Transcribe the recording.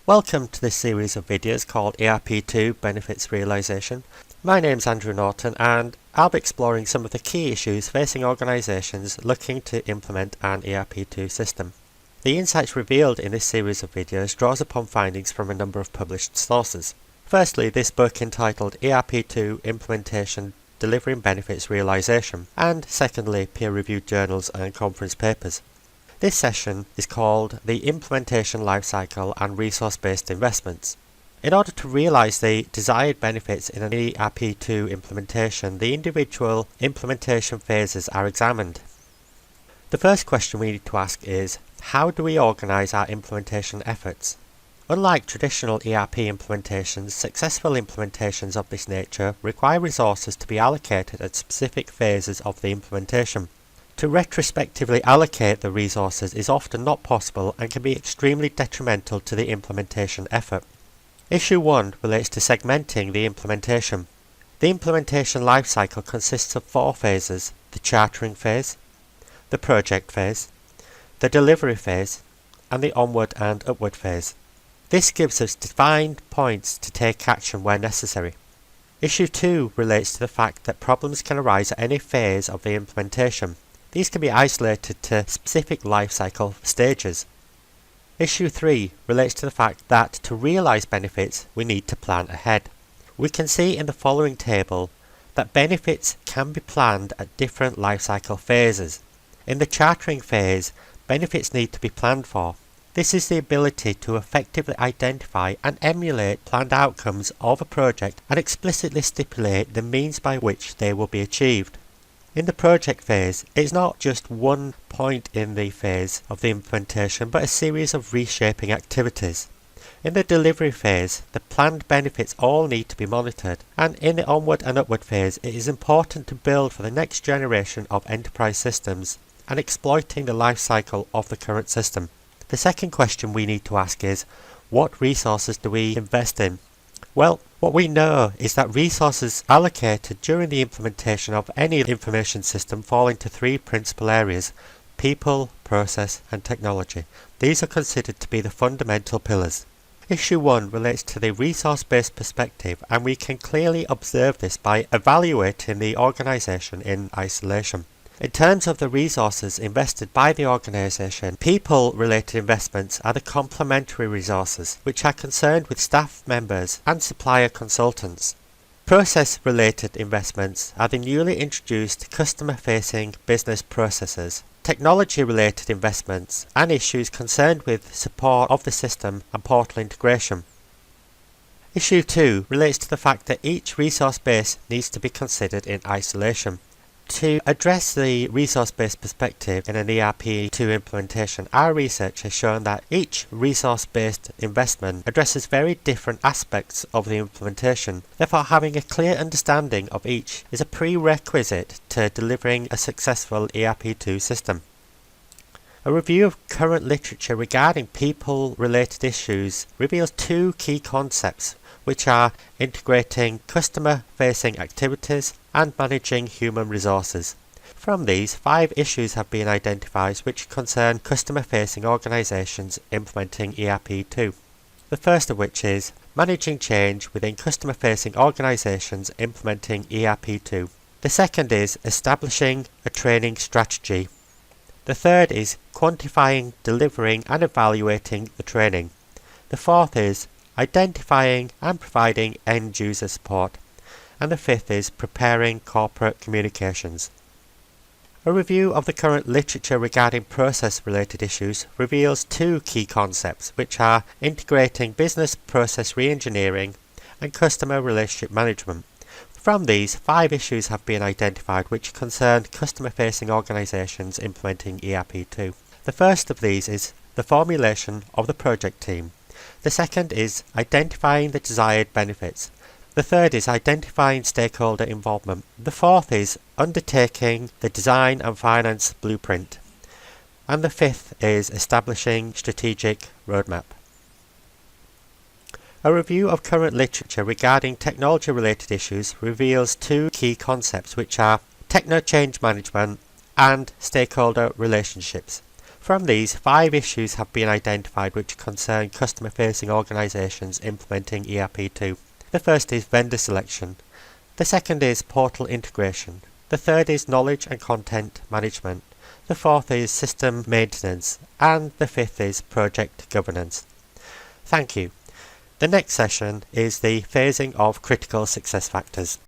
Welcome to this series of videos called ERP II Benefits Realisation. My name's Andrew Norton and I'll be exploring some of the key issues facing organisations looking to implement an ERP II system. The insights revealed in this series of videos draws upon findings from a number of published sources. Firstly, this book entitled ERP II Implementation Delivering Benefits Realisation, and secondly, peer-reviewed journals and conference papers. This session is called the Implementation Lifecycle and Resource-Based Investments. In order to realise the desired benefits in an ERP II implementation, the individual implementation phases are examined. The first question we need to ask is, how do we organise our implementation efforts? Unlike traditional ERP implementations, successful implementations of this nature require resources to be allocated at specific phases of the implementation. To retrospectively allocate the resources is often not possible and can be extremely detrimental to the implementation effort. Issue 1 relates to segmenting the implementation. The implementation lifecycle consists of 4 phases: the chartering phase, the project phase, the delivery phase, and the onward and upward phase. This gives us defined points to take action where necessary. Issue 2 relates to the fact that problems can arise at any phase of the implementation. These can be isolated to specific lifecycle stages. Issue 3 relates to the fact that to realise benefits we need to plan ahead. We can see in the following table that benefits can be planned at different lifecycle phases. In the chartering phase, benefits need to be planned for. This is the ability to effectively identify and emulate planned outcomes of a project and explicitly stipulate the means by which they will be achieved. In the project phase, it's not just one point in the phase of the implementation, but a series of reshaping activities. In the delivery phase, the planned benefits all need to be monitored, and in the onward and upward phase, it is important to build for the next generation of enterprise systems and exploiting the life cycle of the current system. The second question we need to ask is, what resources do we invest in? Well, what we know is that resources allocated during the implementation of any information system fall into 3 principal areas: people, process, and technology. These are considered to be the fundamental pillars. Issue 1 relates to the resource-based perspective, and we can clearly observe this by evaluating the organisation in isolation. In terms of the resources invested by the organisation, people-related investments are the complementary resources, which are concerned with staff members and supplier consultants. Process-related investments are the newly introduced customer-facing business processes. Technology-related investments and issues concerned with support of the system and portal integration. Issue 2 relates to the fact that each resource base needs to be considered in isolation. To address the resource-based perspective in an ERP II implementation, our research has shown that each resource-based investment addresses very different aspects of the implementation. Therefore, having a clear understanding of each is a prerequisite to delivering a successful ERP II system. A review of current literature regarding people-related issues reveals 2 key concepts, which are integrating customer-facing activities and managing human resources. From these, 5 issues have been identified which concern customer-facing organisations implementing ERP II. The first of which is managing change within customer-facing organisations implementing ERP II. The second is establishing a training strategy. The third is quantifying, delivering and evaluating the training. The fourth is identifying and providing end-user support. And the fifth is preparing corporate communications. A review of the current literature regarding process-related issues reveals 2 key concepts, which are integrating business process re-engineering and customer relationship management. From these, 5 issues have been identified which concern customer-facing organisations implementing ERP II. The first of these is the formulation of the project team. The second is identifying the desired benefits. The third is identifying stakeholder involvement. The fourth is undertaking the design and finance blueprint. And the fifth is establishing strategic roadmap. A review of current literature regarding technology-related issues reveals 2 key concepts, which are techno-change management and stakeholder relationships. From these, 5 issues have been identified which concern customer-facing organisations implementing ERP2. The first is vendor selection. The second is portal integration. The third is knowledge and content management. The fourth is system maintenance. And the fifth is project governance. Thank you. The next session is the phasing of critical success factors.